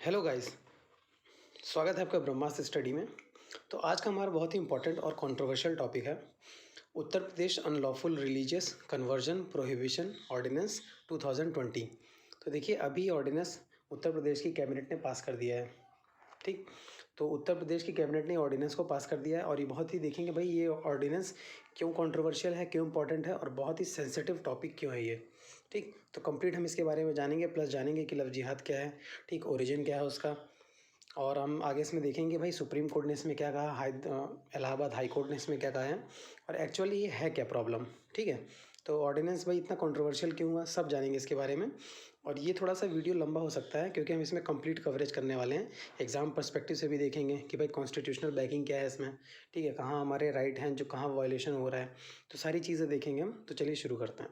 Hello guys. स्वागत है आपका ब्रह्मास्त्र स्टडी में। तो आज का हमारा बहुत ही इंपॉर्टेंट और कंट्रोवर्शियल टॉपिक है Uttar Pradesh unlawful religious conversion prohibition ordinance 2020। तो देखिए, अभी ऑर्डिनेंस उत्तर प्रदेश की कैबिनेट ने पास कर दिया है। ठीक, तो उत्तर प्रदेश की कैबिनेट ने ऑर्डिनेंस को पास कर दिया है और ये बहुत ही देखेंगे भाई ये ऑर्डिनेंस क्यों कंट्रोवर्शियल है, क्यों इंपॉर्टेंट है और बहुत ही सेंसिटिव टॉपिक क्यों है ये। ठीक, तो कंप्लीट हम इसके बारे में जानेंगे, प्लस जानेंगे कि लव जिहाद क्या है, ठीक, ओरिजिन क्या है उसका, और हम आगे इसमें देखेंगे भाई सुप्रीम कोर्ट ने इसमें क्या कहा, इलाहाबाद हाई कोर्ट ने इसमें क्या कहा है और एक्चुअली ये है क्या प्रॉब्लम। ठीक है, तो ऑर्डिनेंस भाई इतना कंट्रोवर्शियल क्यों हुआ सब जानेंगे इसके बारे में। और ये थोड़ा सा वीडियो लंबा हो सकता है क्योंकि हम इसमें कंप्लीट कवरेज करने वाले हैं। एग्जाम पर्सपेक्टिव से भी देखेंगे कि भाई कॉन्स्टिट्यूशनल बैकिंग क्या है इसमें, ठीक है, कहाँ हमारे राइट हैं जो कहाँ वायलेशन हो रहा है, तो सारी चीज़ें देखेंगे हम। तो चलिए शुरू करते हैं।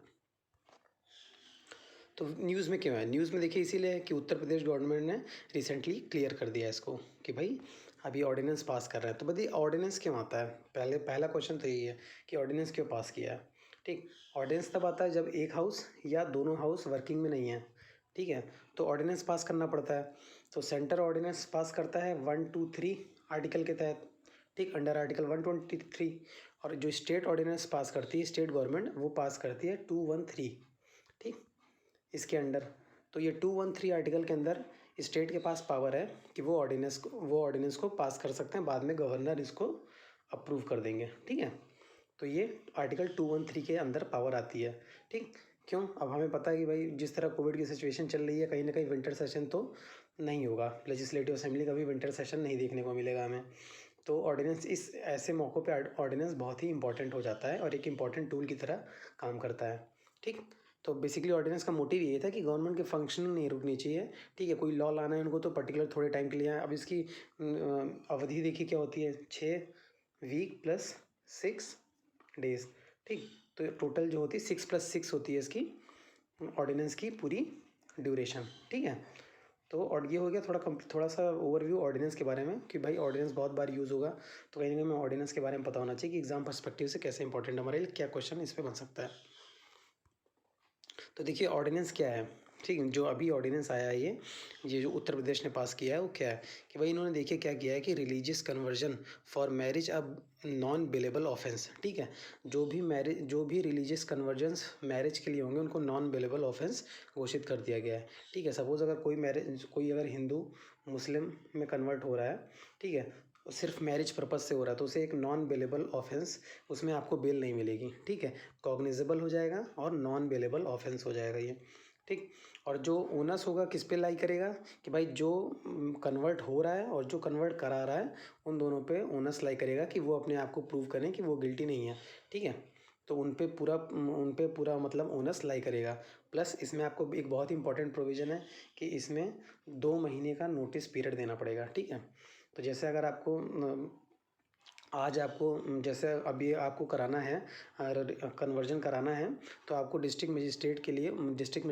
तो न्यूज़ में क्यों है, न्यूज़ में देखिए इसीलिए कि उत्तर प्रदेश गवर्नमेंट ने रिसेंटली क्लियर कर दिया इसको कि भाई अभी ऑर्डिनेंस पास कर रहा है। तो बताइए ऑर्डिनेंस क्यों आता है, पहला क्वेश्चन तो यही है कि ऑर्डिनेंस क्यों पास किया है। ठीक, ऑर्डिनेंस तब आता है जब एक हाउस या दोनों हाउस वर्किंग में नहीं है। ठीक है, तो ऑर्डिनेंस पास करना पड़ता है। तो सेंटर ऑर्डिनेंस पास करता है 123 आर्टिकल के तहत, ठीक, अंडर आर्टिकल 123। और जो स्टेट ऑर्डिनेंस पास करती है स्टेट गवर्नमेंट, वो पास करती है 213। ठीक, इसके अंडर, तो ये 213 आर्टिकल के अंदर स्टेट के पास पावर है कि वो ऑर्डिनेंस को पास कर सकते हैं, बाद में गवर्नर इसको अप्रूव कर देंगे। ठीक है, तो ये आर्टिकल 213 के अंदर पावर आती है। ठीक, क्यों, अब हमें पता है कि भाई जिस तरह कोविड की सिचुएशन चल रही है, कहीं ना कहीं विंटर सेशन तो नहीं होगा, लेजिस्लेटिव असेंबली का भी विंटर सेशन नहीं देखने को मिलेगा हमें। तो ऑर्डिनेंस इस ऐसे मौक़ों पे ऑर्डिनेंस बहुत ही इंपॉर्टेंट हो जाता है और एक इंपॉर्टेंट टूल की तरह काम करता है। ठीक, तो बेसिकली ऑर्डिनेंस का मोटिव ये था कि गवर्नमेंट के फंक्शनिंग नहीं रुकनी चाहिए। ठीक है, कोई लॉ लाना है उनको तो पर्टिकुलर थोड़े टाइम के लिए है। अब इसकी अवधि देखिए क्या होती है, 6 वीक प्लस 6 डेज। ठीक, तो टोटल जो होती है 6+6 होती है इसकी ऑर्डिनेंस की पूरी ड्यूरेशन। ठीक है, तो और ये हो गया थोड़ा सा ओवरव्यू ऑर्डिनेंस के बारे में कि भाई ऑर्डिनेंस बहुत बार यूज़ होगा, तो कहीं ना कहीं हमें ऑर्डिनेंस के बारे में पता होना चाहिए कि एग्जाम पर्सपेक्टिव से कैसे इंपॉर्टेंट हमारे लिए, क्या क्वेश्चन इस पर बन सकता है। तो देखिए ऑर्डिनेंस क्या है। ठीक है, जो अभी ऑर्डिनेंस आया है ये जो उत्तर प्रदेश ने पास किया है वो क्या है कि भाई इन्होंने देखिए क्या किया है कि रिलीजियस कन्वर्जन फॉर मैरिज अब नॉन बेलेबल ऑफेंस। ठीक है, जो भी रिलीजियस कन्वर्जन्स मैरिज के लिए होंगे उनको नॉन बेलेबल ऑफेंस घोषित कर दिया गया है। ठीक है, सपोज़ अगर कोई अगर हिंदू मुस्लिम में कन्वर्ट हो रहा है, ठीक है, सिर्फ मैरिज पर्पज़ से हो रहा है, तो उसे एक नॉन बेलेबल ऑफेंस, उसमें आपको बेल नहीं मिलेगी। ठीक है, कॉग्निजेबल हो जाएगा और नॉन बेलेबल ऑफेंस हो जाएगा ये। ठीक, और जो ओनस होगा किस पे लाई करेगा कि भाई जो कन्वर्ट हो रहा है और जो कन्वर्ट करा रहा है उन दोनों पे ओनस लाई करेगा कि वो अपने आप को प्रूव करें कि वो गिल्टी नहीं है। ठीक है, तो उन पे पूरा मतलब ओनस लाई करेगा। प्लस इसमें आपको एक बहुत ही इंपॉर्टेंट प्रोविज़न है कि इसमें 2 महीने का नोटिस पीरियड देना पड़ेगा। ठीक है, तो जैसे अगर आपको आज आपको जैसे अभी आपको कराना है कन्वर्जन कराना है, तो आपको डिस्ट्रिक्ट मजिस्ट्रेट के लिए डिस्ट्रिक्ट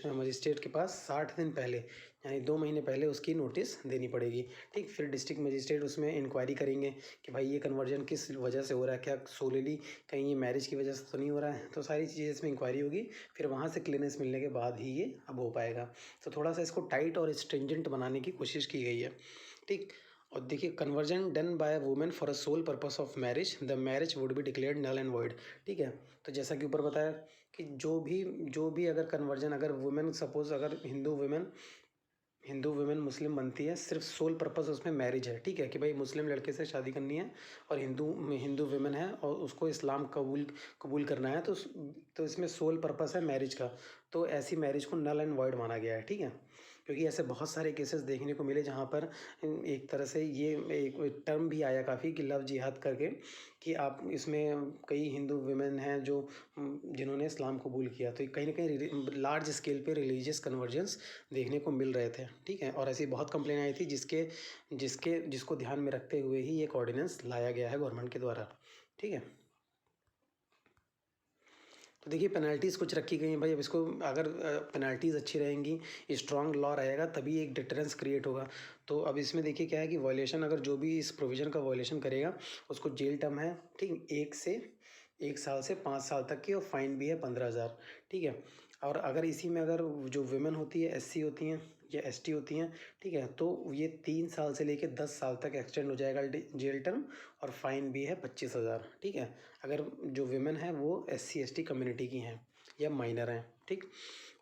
मजिस्ट्रेट के पास 60 दिन पहले यानी 2 महीने पहले उसकी नोटिस देनी पड़ेगी। ठीक, फिर डिस्ट्रिक्ट मजिस्ट्रेट उसमें इंक्वायरी करेंगे कि भाई ये कन्वर्जन किस वजह से हो रहा है, क्या सोलेली कहीं ये मैरिज की वजह से तो नहीं हो रहा है, तो सारी चीज़ें इसमें इंक्वायरी होगी। फिर वहाँ से क्लियरेंस मिलने के बाद ही ये अब हो पाएगा। तो थोड़ा सा इसको टाइट और स्ट्रिंजेंट बनाने की कोशिश की गई है। ठीक, और देखिए conversion done by women for a sole purpose of marriage the marriage would be declared null and void. ठीक है, तो जैसा कि ऊपर बताया कि जो भी अगर कन्वर्जन, अगर वुमेन सपोज अगर हिंदू वुमेन मुस्लिम बनती है, सिर्फ सोल पर्पस उसमें मैरिज है। ठीक है, कि भाई मुस्लिम लड़के से शादी करनी है और हिंदू वुमेन है और उसको इस्लाम कबूल करना है, तो इसमें सोल पर्पस है मैरिज का, तो ऐसी मैरिज को नल एंड वॉइड माना गया है। ठीक है, क्योंकि ऐसे बहुत सारे केसेस देखने को मिले जहाँ पर एक तरह से ये एक टर्म भी आया काफ़ी कि लव जिहाद करके, कि आप इसमें कई हिंदू वुमेन हैं जो जिन्होंने इस्लाम कबूल किया, तो कहीं ना कहीं लार्ज स्केल पे रिलीजियस कन्वर्जेंस देखने को मिल रहे थे। ठीक है, और ऐसी बहुत कंप्लेन आई थी जिसको ध्यान में रखते हुए ही एक ऑर्डिनेंस लाया गया है गवर्नमेंट के द्वारा। ठीक है, तो देखिए पेनल्टीज़ कुछ रखी गई हैं भाई। अब इसको अगर पेनल्टीज़ अच्छी रहेंगी, स्ट्रॉन्ग लॉ रहेगा, तभी एक डिटरेंस क्रिएट होगा। तो अब इसमें देखिए क्या है कि वॉयलेशन, अगर जो भी इस प्रोविज़न का वॉयलेशन करेगा उसको जेल टर्म है। ठीक, 1 साल से 5 साल तक की, और फाइन भी है 15,000। ठीक है, और अगर इसी में अगर जो वुमेन होती है, एससी होती हैं या एसटी होती हैं, ठीक है, तो ये 3 साल से लेके 10 साल तक एक्सटेंड हो जाएगा जेल टर्म, और फाइन भी है 25,000, ठीक है, अगर जो विमेन है वो एससी एसटी कम्युनिटी की हैं या माइनर हैं, ठीक।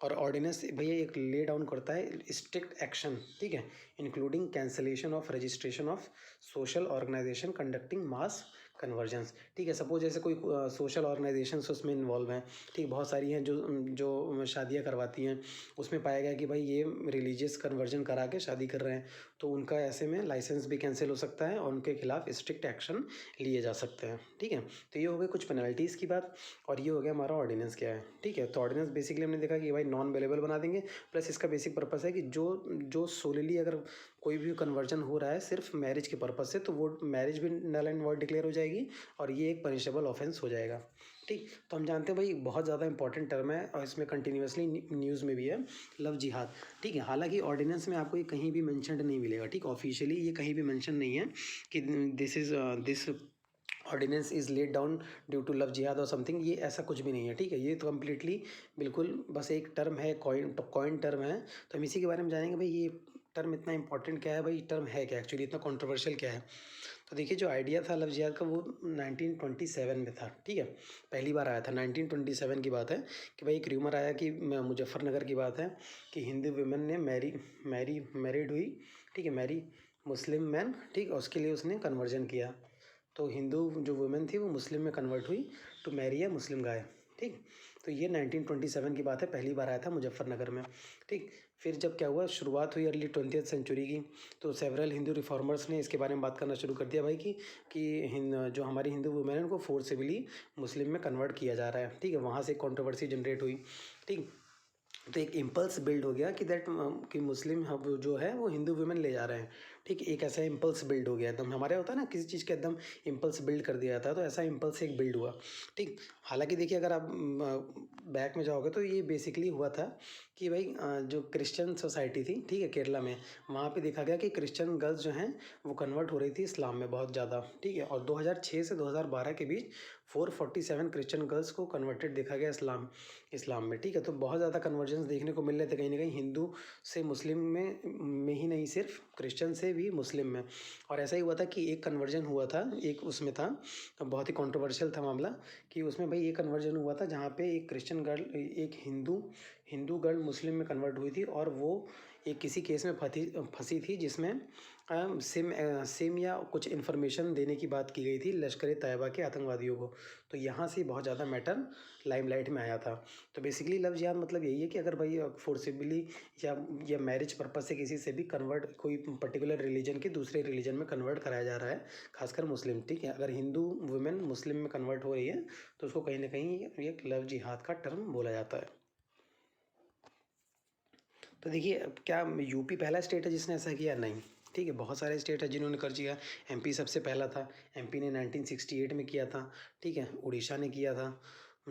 और ऑर्डिनेंस भैया एक ले डाउन करता है स्ट्रिक्ट एक्शन, ठीक है, including cancellation of registration of social organization conducting mass conversions, ठीक है। सपोज जैसे कोई सोशल ऑर्गेनाइजेशंस उसमें इन्वॉल्व हैं, ठीक, बहुत सारी हैं जो जो शादियाँ करवाती हैं, उसमें पाया गया कि भाई ये रिलीजियस कन्वर्जन करा के शादी कर रहे हैं, तो उनका ऐसे में लाइसेंस भी कैंसिल हो सकता है और उनके खिलाफ स्ट्रिक्ट एक्शन लिए जा सकते हैं, ठीक है। तो ये हो गई कुछ पेनल्टीज़ की बात, और ये हो गया हमारा ऑर्डिनेंस क्या है, ठीक है। तो ऑर्डिनेंस बेसिकली हमने देखा कि भाई नॉन अवेलेबल बना देंगे, प्लस इसका बेसिक पर्पस है कि जो जो सोलिली अगर कोई भी कन्वर्जन हो रहा है सिर्फ मैरिज के पर्पज से, तो वो मैरिज भी नल एंड वॉइड डिक्लेयर हो जाएगी और ये एक पनिशेबल ऑफेंस हो जाएगा, ठीक। तो हम जानते हैं भाई बहुत ज़्यादा इंपॉर्टेंट टर्म है और इसमें कंटिन्यूसली न्यूज़ में भी है लव जिहाद, ठीक है। हालांकि ऑर्डिनेंस में आपको ये कहीं भी मेंशन्ड नहीं मिलेगा, ठीक, ऑफिशियली ये कहीं भी मेंशन नहीं है कि this ordinance is laid down due to love jihad और समथिंग, ये ऐसा कुछ भी नहीं है, ठीक है। ये तो कम्प्लीटली बिल्कुल बस एक टर्म है, कॉइन टर्म है। तो हम इसी के बारे में जानेंगे भाई ये टर्म इतना इंपॉर्टेंट क्या है, भाई टर्म है क्या एक्चुअली, इतना कंट्रोवर्शियल क्या है। तो देखिए जो आइडिया था लव जिहाद का वो 1927 में था, ठीक है, पहली बार आया था 1927 की बात है कि भाई एक र्यूमर आया कि मुजफ्फरनगर की बात है कि हिंदू वुमेन ने मैरिड हुई, ठीक है, मैरी मुस्लिम मैन, ठीक, और उसके लिए उसने कन्वर्जन किया, तो हिंदू जो वुमेन थी वो मुस्लिम में कन्वर्ट हुई टू मैरी ए मुस्लिम गाय, ठीक। तो ये 1927 की बात है, पहली बार आया था मुजफ्फरनगर में, ठीक। फिर जब क्या हुआ, शुरुआत हुई अर्ली 20th सेंचुरी की, तो सेवरल हिंदू रिफॉर्मर्स ने इसके बारे में बात करना शुरू कर दिया भाई कि जो हमारी हिंदू वुमेन है उनको फोर्सिबली मुस्लिम में कन्वर्ट किया जा रहा है, ठीक है। वहाँ से कंट्रोवर्सी जनरेट हुई, ठीक। तो एक इम्पल्स बिल्ड हो गया कि कि मुस्लिम जो है वो हिंदू वुमेन ले जा रहे हैं, ठीक। एक ऐसा इम्पल्स बिल्ड हो गया एकदम, हमारे होता है ना किसी चीज़ का एकदम इम्पल्स बिल्ड कर दिया जाता है, तो ऐसा इम्पल्स एक बिल्ड हुआ, ठीक। हालांकि देखिए अगर आप बैक में जाओगे तो ये बेसिकली हुआ था कि भाई जो क्रिश्चियन सोसाइटी थी, ठीक है, केरला में, वहाँ पे देखा गया कि क्रिश्चियन गर्ल्स जो हैं वो कन्वर्ट हो रही थी इस्लाम में बहुत ज़्यादा, ठीक है। और 2006 से 2012 के बीच 447 क्रिश्चियन गर्ल्स को कन्वर्टेड देखा गया इस्लाम में, ठीक है। तो बहुत ज़्यादा कन्वर्जन्स देखने को मिल रहे थे कहीं ना कहीं हिंदू से मुस्लिम में ही नहीं, सिर्फ क्रिश्चियन से भी मुस्लिम में। और ऐसा ही हुआ था कि एक कन्वर्जन हुआ था, एक उसमें था बहुत ही कंट्रोवर्शियल था मामला कि उसमें भाई एक कन्वर्जन हुआ था जहाँ पे एक क्रिश्चियन गर्ल, एक हिंदू गर्ल मुस्लिम में कन्वर्ट हुई थी, और वो एक किसी केस में फंसी थी जिसमें सिम या कुछ इन्फॉर्मेशन देने की बात की गई थी लश्कर तैयबा के आतंकवादियों को। तो यहाँ से बहुत ज़्यादा मैटर लाइमलाइट में आया था। तो बेसिकली लव जिहाद मतलब यही है कि अगर भाई फोर्सिबली या मैरिज पर्पज से किसी से भी कन्वर्ट, कोई पर्टिकुलर रिलीजन के दूसरे रिलीजन में कन्वर्ट कराया जा रहा है, खासकर मुस्लिम, ठीक है। अगर हिंदू वुमेन मुस्लिम में कन्वर्ट हो रही है तो उसको कहीं ना कहीं एक लव जिहाद का टर्म बोला जाता है। तो देखिए अब क्या यूपी पहला स्टेट है जिसने ऐसा किया? नहीं, ठीक है, बहुत सारे स्टेट है जिन्होंने कर दिया। एमपी सबसे पहला था, एमपी ने 1968 में किया था, ठीक है। उड़ीसा ने किया था,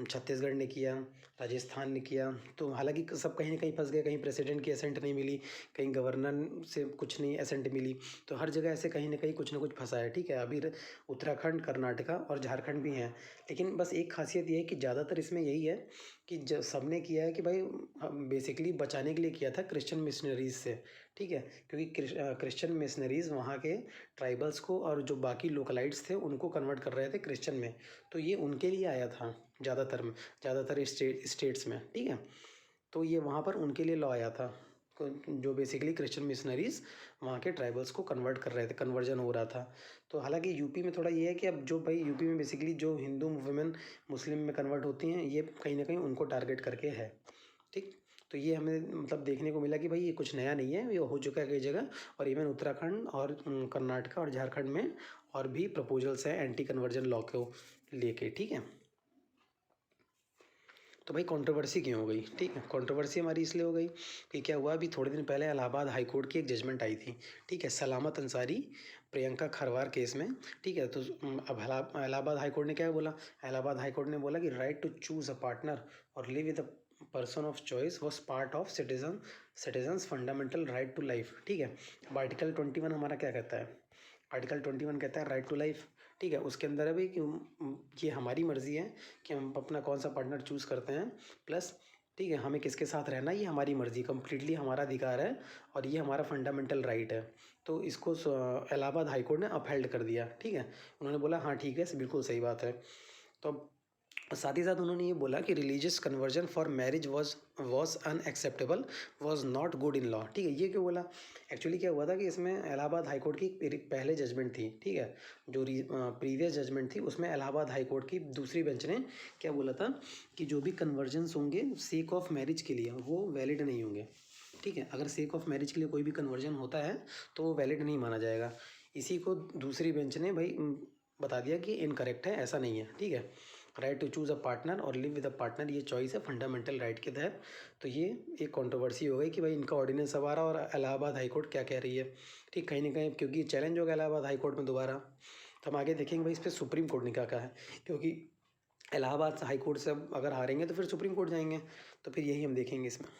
छत्तीसगढ़ ने किया, राजस्थान ने किया। तो हालांकि सब कहीं ना कहीं फंस गए, कहीं प्रेसिडेंट की असेंट नहीं मिली, कहीं गवर्नर से कुछ नहीं असेंट मिली, तो हर जगह ऐसे कहीं ना कहीं कुछ ना कुछ फंसा है, ठीक है। अभी उत्तराखंड, कर्नाटका और झारखंड भी हैं, लेकिन बस एक खासियत ये है कि ज़्यादातर इसमें यही है कि सबने किया है कि भाई बेसिकली बचाने के लिए किया था क्रिश्चियन मिशनरीज से, ठीक है। क्योंकि क्रिश्चियन मिशनरीज वहाँ के ट्राइबल्स को और जो बाकी लोकलाइट्स थे उनको कन्वर्ट कर रहे थे क्रिश्चियन में, तो ये उनके लिए आया था ज़्यादातर स्टेट्स में, ठीक है। तो ये वहाँ पर उनके लिए लॉ आया था, जो बेसिकली क्रिश्चियन मिशनरीज वहाँ के ट्राइबल्स को कन्वर्ट कर रहे थे, कन्वर्जन हो रहा था। तो हालांकि यूपी में थोड़ा ये है कि अब जो भाई यूपी में बेसिकली जो हिंदू वुमेन मुस्लिम में कन्वर्ट होती हैं, ये कहीं ना कहीं उनको टारगेट करके है, ठीक। तो ये हमें मतलब देखने को मिला कि भाई ये कुछ नया नहीं है, ये हो चुका है कई जगह, और इवन उत्तराखंड और कर्नाटका और झारखंड में और भी प्रपोजल्स हैं एंटी कन्वर्जन लॉ को लेके, ठीक है। तो भाई कंट्रोवर्सी क्यों हो गई? ठीक है, कंट्रोवर्सी हमारी इसलिए हो गई कि क्या हुआ, अभी थोड़े दिन पहले इलाहाबाद हाई कोर्ट की एक जजमेंट आई थी, ठीक है, सलामत अंसारी प्रियंका खरवार केस में, ठीक है। तो अब इलाहाबाद हाई कोर्ट ने क्या बोला? इलाहाबाद हाई कोर्ट ने बोला कि right to choose a partner और live with a person of choice was part of citizens fundamental right to life, ठीक है। अब आर्टिकल 21 हमारा क्या कहता है? आर्टिकल 21 कहता है राइट टू लाइफ, ठीक है। उसके अंदर है भाई कि ये हमारी मर्ज़ी है कि हम अपना कौन सा पार्टनर चूज़ करते हैं, प्लस ठीक है, हमें किसके साथ रहना ये हमारी मर्ज़ी, कंप्लीटली हमारा अधिकार है और ये हमारा फंडामेंटल राइट है। तो इसको इलाहाबाद हाई कोर्ट ने अपहेल्ड कर दिया। ठीक है, उन्होंने बोला हाँ ठीक है, बिल्कुल सही बात है। तो साथ ही साथ उन्होंने ये बोला कि religious conversion for marriage was unacceptable, was not good in law. ठीक है, ये क्यों बोला? एक्चुअली क्या हुआ था कि इसमें इलाहाबाद हाई कोर्ट की पहले जजमेंट थी। ठीक है, जो प्रीवियस जजमेंट थी उसमें इलाहाबाद हाई कोर्ट की दूसरी बेंच ने क्या बोला था कि जो भी कन्वर्जन्स होंगे सेक ऑफ मैरिज के लिए वो वैलिड नहीं होंगे। ठीक है, अगर सेक ऑफ मैरिज के लिए कोई भी कन्वर्जन होता है तो वो वैलिड नहीं माना जाएगा। इसी को दूसरी बेंच ने भाई बता दिया कि इनकरेक्ट है, ऐसा नहीं है। ठीक है, right to choose a partner और लिव विद अ पार्टनर ये चॉइस है फंडामेंटल राइट के तहत। तो ये एक कंट्रोवर्सी हो गई कि भाई इनका ऑर्डिनेंस अब आ रहा और इलाहाबाद हाई कोर्ट क्या कह रही है। ठीक, कहीं ना कहीं क्योंकि चैलेंज हो गया इलाहाबाद हाई कोर्ट में दोबारा। तो हम आगे देखेंगे भाई इस पर सुप्रीम कोर्ट ने क्या कहा है, क्योंकि इलाहाबाद हाई कोर्ट से अब अगर हारेंगे तो फिर सुप्रीम कोर्ट जाएंगे। तो फिर यही हम देखेंगे इसमें।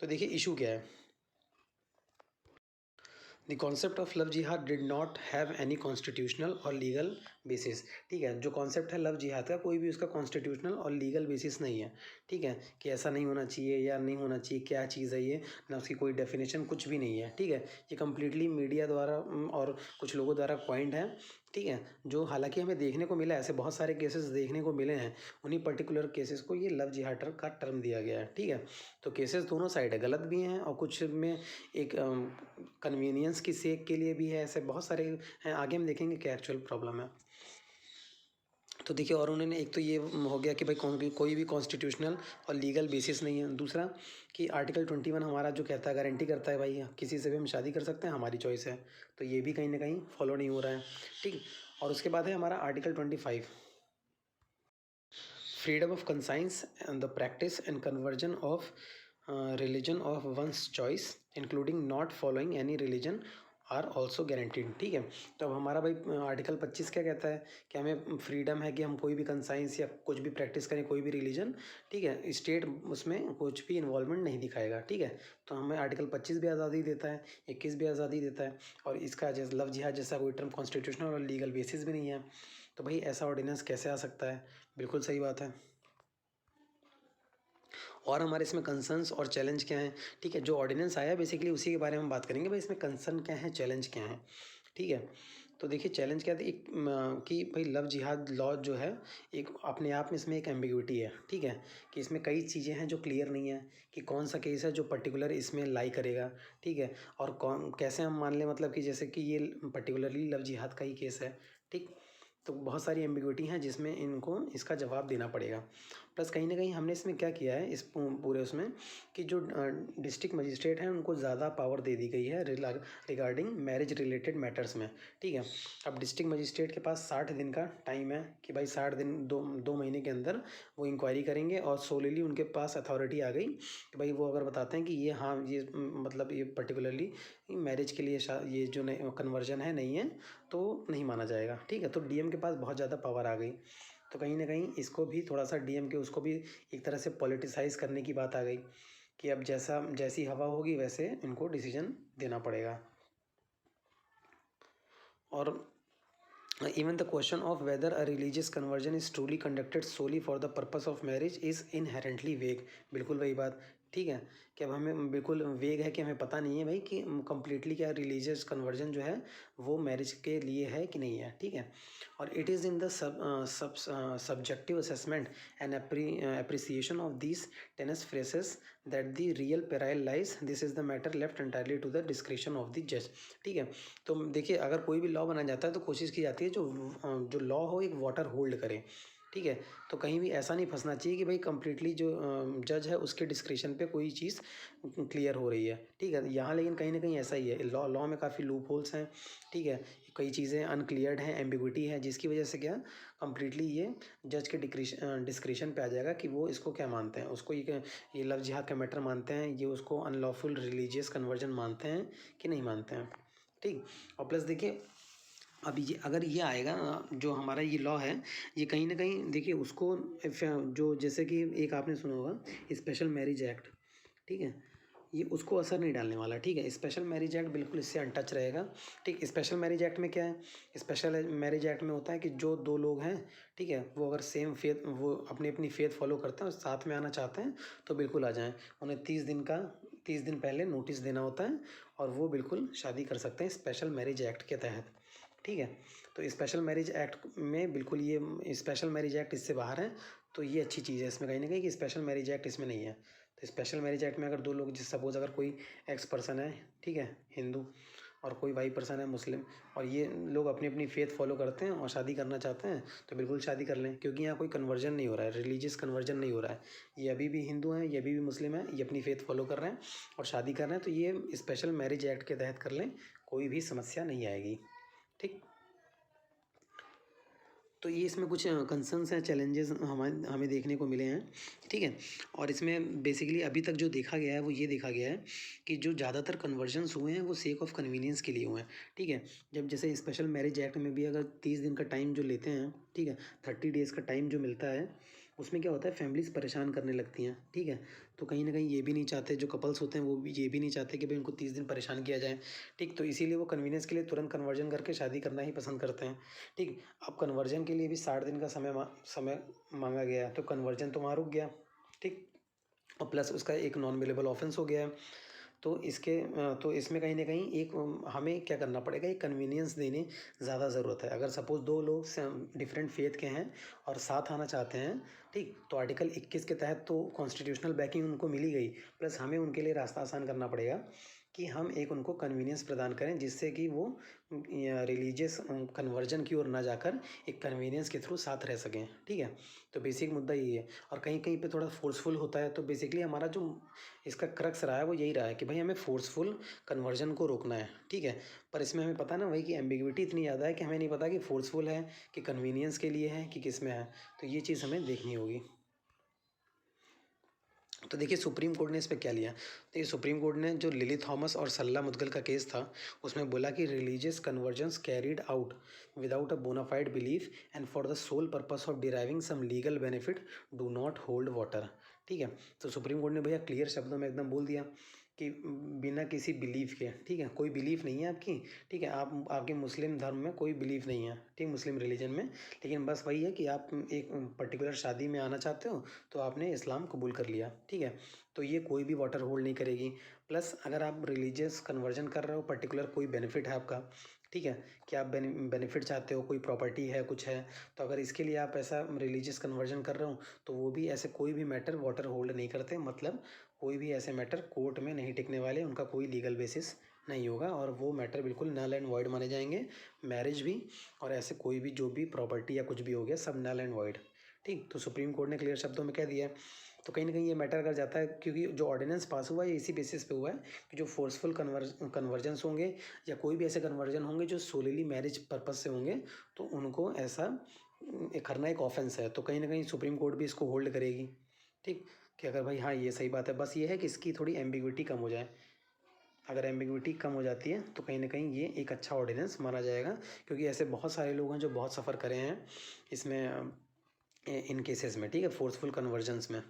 तो देखिए इशू क्या है। The concept of love jihad did not have any constitutional और legal basis। ठीक है, जो कॉन्सेप्ट है लव जिहाद का कोई भी उसका कॉन्स्टिट्यूशनल और लीगल बेसिस नहीं है। ठीक है, कि ऐसा नहीं होना चाहिए या नहीं होना चाहिए, क्या चीज़ है ये, ना उसकी कोई डेफिनेशन, कुछ भी नहीं है। ठीक है, ये कम्प्लीटली मीडिया द्वारा और कुछ लोगों द्वारा पॉइंट है। ठीक है, जो हालांकि हमें देखने को मिला है, ऐसे बहुत सारे केसेस देखने को मिले हैं, उन्हीं पर्टिकुलर केसेस को ये लव जिहाद का टर्म दिया गया है। ठीक है, तो केसेस दोनों साइड है, गलत भी हैं और कुछ में एक कन्वीनियंस की सेक के लिए भी है, ऐसे बहुत सारे हैं। आगे हम देखेंगे क्या एक्चुअल प्रॉब्लम है। तो देखिए, और उन्होंने एक तो ये हो गया कि भाई कोई भी कॉन्स्टिट्यूशनल और लीगल बेसिस नहीं है। दूसरा कि आर्टिकल 21 हमारा जो कहता है, गारंटी करता है भाई किसी से भी हम शादी कर सकते हैं, हमारी चॉइस है। तो ये भी कहीं ना कहीं फॉलो नहीं हो रहा है। ठीक, और उसके बाद है हमारा article 25, freedom of conscience and the practice and conversion of religion of one's choice including not following any religion are also guaranteed. ठीक है, तो अब हमारा भाई आर्टिकल 25 क्या कहता है कि हमें फ्रीडम है कि हम कोई भी कंसाइंस या कुछ भी प्रैक्टिस करें, कोई भी रिलीजन। ठीक है, स्टेट उसमें कुछ भी इन्वॉल्वमेंट नहीं दिखाएगा। ठीक है, तो हमें आर्टिकल 25 भी आज़ादी देता है, 21 भी आज़ादी देता है, और इसका जैसे लव जिहाद जैसा कोई टर्म कॉन्स्टिट्यूशनल और लीगल बेसिस भी नहीं है। तो भाई ऐसा ऑर्डिनेंस कैसे आ सकता है? बिल्कुल सही बात है। और हमारे इसमें कंसर्न्स और चैलेंज क्या हैं? ठीक है, जो ऑर्डिनेंस आया बेसिकली उसी के बारे में हम बात करेंगे भाई इसमें कंसर्न क्या है, चैलेंज क्या है। ठीक है, तो देखिए चैलेंज क्या था, एक कि भाई लव जिहाद लॉ जो है एक अपने आप में इसमें एक एम्बिग्विटी है। ठीक है, कि इसमें कई चीज़ें हैं जो क्लियर नहीं है कि कौन सा केस है जो पर्टिकुलर इसमें लाई करेगा। ठीक है, और कौन कैसे हम मान लें, मतलब कि जैसे कि ये पर्टिकुलरली लव जिहाद का ही केस है। ठीक, तो बहुत सारी एम्बिग्विटी हैं जिसमें इनको इसका जवाब देना पड़ेगा। प्लस कहीं ना कहीं हमने इसमें क्या किया है इस पूरे उसमें कि जो डिस्ट्रिक्ट मजिस्ट्रेट हैं उनको ज़्यादा पावर दे दी गई है रिगार्डिंग मैरिज रिलेटेड मैटर्स में। ठीक है, अब डिस्ट्रिक्ट मजिस्ट्रेट के पास 60 दिन का टाइम है कि भाई 60 दिन, दो महीने के अंदर वो इंक्वायरी करेंगे, और सोलिली उनके पास अथॉरिटी आ गई कि भाई वो अगर बताते हैं कि ये हाँ ये मतलब ये पर्टिकुलरली मैरिज के लिए ये जो कन्वर्जन है नहीं है तो नहीं माना जाएगा। ठीक है, तो डीएम के पास बहुत ज़्यादा पावर आ गई। तो कहीं ना कहीं इसको भी थोड़ा सा डीएम के उसको भी एक तरह से पॉलिटिसाइज करने की बात आ गई कि अब जैसी हवा होगी वैसे इनको डिसीजन देना पड़ेगा। और even the question of whether a religious conversion is truly conducted solely for the purpose of marriage is inherently vague। बिल्कुल वही बात। ठीक है, कि अब हमें बिल्कुल वेग है कि हमें पता नहीं है भाई कि कम्प्लीटली क्या रिलीजियस कन्वर्जन जो है वो मैरिज के लिए है कि नहीं है। ठीक है, और it is in the subjective assessment and appreciation of these tennis phrases that the real peril lies। this is the matter left entirely to the discretion of the judge। ठीक है, तो देखिए अगर कोई भी लॉ बनाया जाता है तो कोशिश की जाती है जो लॉ हो एक वाटर होल्ड करे। ठीक है, तो कहीं भी ऐसा नहीं फंसना चाहिए कि भाई कम्प्लीटली जो जज है उसके डिस्क्रिप्शन पे कोई चीज़ क्लियर हो रही है। ठीक है, यहाँ लेकिन कहीं ना कहीं ऐसा ही है, लॉ में काफ़ी लूप होल्स हैं। ठीक है, कई चीज़ें अनक्लियर्ड हैं, एम्बिग्विटी है, जिसकी वजह से क्या कम्प्लीटली ये जज के डिस्क्रिप्शन पे आ जाएगा कि वो इसको क्या मानते हैं, उसको ये लव जिहाद का मैटर मानते हैं, ये उसको अनलॉफुल रिलीजियस कन्वर्जन मानते हैं कि नहीं मानते हैं। ठीक, और प्लस देखिए अब ये अगर ये आएगा जो हमारा ये लॉ है ये कहीं ना कहीं देखिए उसको जो जैसे कि एक आपने सुना होगा स्पेशल मैरिज एक्ट। ठीक है, ये उसको असर नहीं डालने वाला, ठीक है। स्पेशल मैरिज एक्ट बिल्कुल इससे अनटच रहेगा, ठीक। स्पेशल मैरिज एक्ट में क्या है, स्पेशल मैरिज एक्ट में होता है कि जो दो लोग हैं, ठीक है, वो अगर सेम फेथ, वो अपनी अपनी फेथ फॉलो करते हैं और साथ में आना चाहते हैं तो बिल्कुल आ जाएं। उन्हें 30 दिन पहले नोटिस देना होता है और वो बिल्कुल शादी कर सकते हैं स्पेशल मैरिज एक्ट के तहत, ठीक है। तो स्पेशल मैरिज एक्ट में बिल्कुल ये स्पेशल मैरिज एक्ट इससे बाहर है, तो ये अच्छी चीज़ है इसमें कहीं ना कहीं कि स्पेशल मैरिज एक्ट इसमें नहीं है। तो स्पेशल मैरिज एक्ट में अगर दो लोग, जिस सपोज अगर कोई एक्स पर्सन है, ठीक है, हिंदू, और कोई वाई पर्सन है मुस्लिम, और ये लोग अपनी अपनी फेथ फॉलो करते हैं और शादी करना चाहते हैं तो बिल्कुल शादी कर लें, क्योंकि यहाँ कोई कन्वर्जन नहीं हो रहा है, रिलीजियस कन्वर्जन नहीं हो रहा है। ये अभी भी हिंदू हैं, ये अभी भी मुस्लिम हैं, ये अपनी फेथ फॉलो कर रहे हैं और शादी कर रहे हैं, तो ये स्पेशल मैरिज एक्ट के तहत कर लें, कोई भी समस्या नहीं आएगी, ठीक। तो ये इसमें कुछ कंसर्न्स हैं, चैलेंजेस हमें देखने को मिले हैं, ठीक है। और इसमें बेसिकली अभी तक जो देखा गया है वो ये देखा गया है कि जो ज़्यादातर कन्वर्जन्स हुए हैं वो सेक ऑफ कन्वीनियंस के लिए हुए हैं, ठीक है। जब जैसे स्पेशल मैरिज एक्ट में भी अगर 30 दिन का टाइम जो लेते हैं, ठीक है, 30 डेज़ का टाइम जो मिलता है, उसमें क्या होता है, फैमिलीज़ परेशान करने लगती हैं, ठीक है। तो कहीं ना कहीं ये भी नहीं चाहते, जो कपल्स होते हैं वो भी ये भी नहीं चाहते कि भाई उनको 30 दिन परेशान किया जाए, ठीक। तो इसीलिए वो कन्वीनियंस के लिए तुरंत कन्वर्जन करके शादी करना ही पसंद करते हैं, ठीक। अब कन्वर्जन के लिए भी 60 दिन का समय मांगा गया है, तो कन्वर्जन तो वहाँ रुक गया, ठीक। और प्लस उसका एक नॉन बेलेबल ऑफेंस हो गया है। तो इसमें कहीं ना कहीं एक हमें क्या करना पड़ेगा, एक कन्वीनियंस देने ज़्यादा ज़रूरत है। अगर सपोज़ दो लोग डिफरेंट फेथ के हैं और साथ आना चाहते हैं, ठीक, तो आर्टिकल 21 के तहत तो कॉन्स्टिट्यूशनल बैकिंग उनको मिली गई, प्लस हमें उनके लिए रास्ता आसान करना पड़ेगा कि हम एक उनको कन्वीनियंस प्रदान करें, जिससे कि वो रिलीजियस कन्वर्जन की ओर ना जाकर एक कन्वीनियंस के थ्रू साथ रह सकें, ठीक है। तो बेसिक मुद्दा ये है। और कहीं कहीं पे थोड़ा फोर्सफुल होता है, तो बेसिकली हमारा जो इसका क्रक्स रहा है वो यही रहा है कि भाई हमें फोर्सफुल कन्वर्जन को रोकना है, ठीक है। पर इसमें हमें पता है ना वही कि एम्बिग्विटी इतनी ज़्यादा है कि हमें नहीं पता कि फोर्सफुल है कि कन्वीनियंस के लिए है कि किस में है, तो ये चीज़ हमें देखनी होगी। तो देखिए सुप्रीम कोर्ट ने इस पे क्या लिया। तो ये सुप्रीम कोर्ट ने जो लिली थॉमस और सल्ला मुद्गल का केस था, उसमें बोला कि religious conversions carried out without a bonafide belief and for the sole purpose of deriving some legal benefit do not hold water, ठीक है। तो सुप्रीम कोर्ट ने भैया क्लियर शब्दों में एकदम बोल दिया कि बिना किसी बिलीफ के, ठीक है, कोई बिलीफ नहीं है आपकी, ठीक है, आप आपके मुस्लिम धर्म में कोई बिलीफ नहीं है, ठीक, मुस्लिम रिलीजन में, लेकिन बस वही है कि आप एक पर्टिकुलर शादी में आना चाहते हो तो आपने इस्लाम कबूल कर लिया, ठीक है। तो ये कोई भी वाटर होल्ड नहीं करेगी। प्लस अगर आप रिलीजियस कन्वर्जन कर रहे हो, पर्टिकुलर कोई बेनिफिट है आपका, ठीक है, कि आप बेनिफिट चाहते हो, कोई प्रॉपर्टी है, कुछ है, तो अगर इसके लिए आप ऐसा रिलीजियस कन्वर्जन कर रहे हो तो वो भी ऐसे कोई भी मैटर वाटर होल्ड नहीं करते, मतलब कोई भी ऐसे मैटर कोर्ट में नहीं टिकने वाले, उनका कोई लीगल बेसिस नहीं होगा और वो मैटर बिल्कुल नल एंड वॉइड माने जाएंगे, मैरिज भी और ऐसे कोई भी जो भी प्रॉपर्टी या कुछ भी हो गया सब नल एंड वॉइड, ठीक। तो सुप्रीम कोर्ट ने क्लियर शब्दों में कह दिया है। तो कहीं ना कहीं ये मैटर कर जाता है, क्योंकि जो ऑर्डिनेंस पास हुआ है इसी बेसिस पे हुआ है कि जो फोर्सफुल कन्वर्जन्स होंगे या कोई भी ऐसे कन्वर्जन होंगे जो सोलिली मैरिज पर्पज से होंगे, तो उनको ऐसा करना एक ऑफेंस है। तो कहीं ना कहीं सुप्रीम कोर्ट भी इसको होल्ड करेगी, ठीक, कि अगर भाई हाँ ये सही बात है, बस ये है कि इसकी थोड़ी एम्बिग्विटी कम हो जाए। अगर एम्बिग्विटी कम हो जाती है तो कहीं ना कहीं ये एक अच्छा ऑर्डिनेंस माना जाएगा, क्योंकि ऐसे बहुत सारे लोग हैं जो बहुत सफ़र करे हैं इसमें, इन केसेस में, ठीक है, फोर्सफुल कन्वर्जन्स में।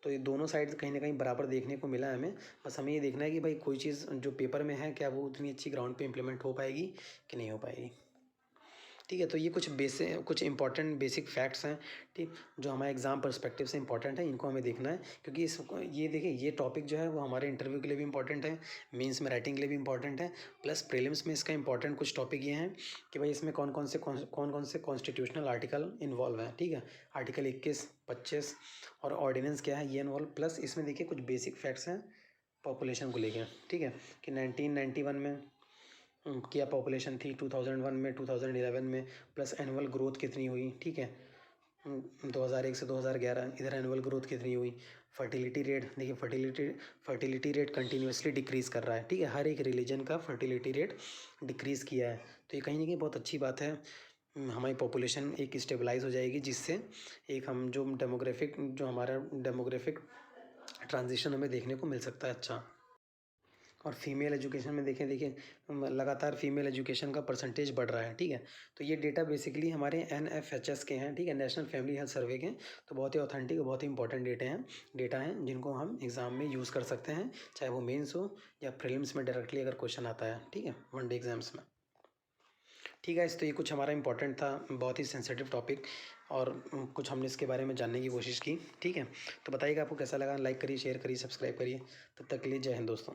तो ये दोनों साइड कहीं ना कहीं बराबर देखने को मिला है हमें। बस हमें ये देखना है कि भाई कोई चीज़ जो पेपर में है क्या वो उतनी अच्छी ग्राउंड पे इम्प्लीमेंट हो पाएगी कि नहीं हो पाएगी, ठीक है। तो ये कुछ इंपॉर्टेंट बेसिक फैक्ट्स हैं, ठीक, जो हमारे एग्ज़ाम पर्सपेक्टिव से इंपॉर्टेंट है, इनको हमें देखना है, क्योंकि ये देखिए ये टॉपिक जो है वो हमारे इंटरव्यू के लिए भी इंपॉर्टेंट है, मेंस में राइटिंग के लिए भी इंपॉर्टेंट है, प्लस प्रीलिम्स में इसका इंपॉर्टेंट कुछ टॉपिक ये हैं कि भाई इसमें कौन कौन से कॉन्स्टिट्यूशनल आर्टिकल इन्वॉल्व हैं, ठीक है, आर्टिकल 21, 25 और ऑर्डिनेंस क्या है ये इन्वॉल्व, प्लस इसमें देखिए कुछ बेसिक फैक्ट्स हैं पॉपुलेशन को लेकर, ठीक है, कि 1991 में क्या पॉपुलेशन थी, 2001 में, 2011 में, प्लस एनुअल ग्रोथ कितनी हुई, ठीक है, 2001 से 2011 इधर एनुअल ग्रोथ कितनी हुई। फर्टिलिटी रेट देखिए, फर्टिलिटी रेट कंटिन्यूसली डिक्रीज़ कर रहा है, ठीक है, हर एक रिलीजन का फर्टिलिटी रेट डिक्रीज़ किया है। तो ये कहीं ना कहीं बहुत अच्छी बात है, हमारी पॉपुलेशन एक स्टेबलाइज हो जाएगी, जिससे एक हम जो हमारा डेमोग्राफिक ट्रांजिशन हमें देखने को मिल सकता है। अच्छा, और फीमेल एजुकेशन में देखिए लगातार फीमेल एजुकेशन का परसेंटेज बढ़ रहा है, ठीक है। तो ये डेटा बेसिकली हमारे NFHS के हैं, ठीक है, नेशनल फैमिली हेल्थ सर्वे के। तो बहुत ही ऑथेंटिक, बहुत ही इंपॉर्टेंट डेटा हैं जिनको हम एग्ज़ाम में यूज़ कर सकते हैं, चाहे वो मेंस हो या प्रीलिम्स में डायरेक्टली अगर क्वेश्चन आता है, ठीक है, वन डे एग्जाम्स में। ठीक है, इस तो ये कुछ हमारा इंपॉर्टेंट था, बहुत ही सेंसिटिव टॉपिक, और कुछ हमने इसके बारे में जानने की कोशिश की, ठीक है। तो बताइएगा आपको कैसा लगा, लाइक करिए, शेयर करिए, सब्सक्राइब करिए। तब तक के लिए जय हिंद दोस्तों।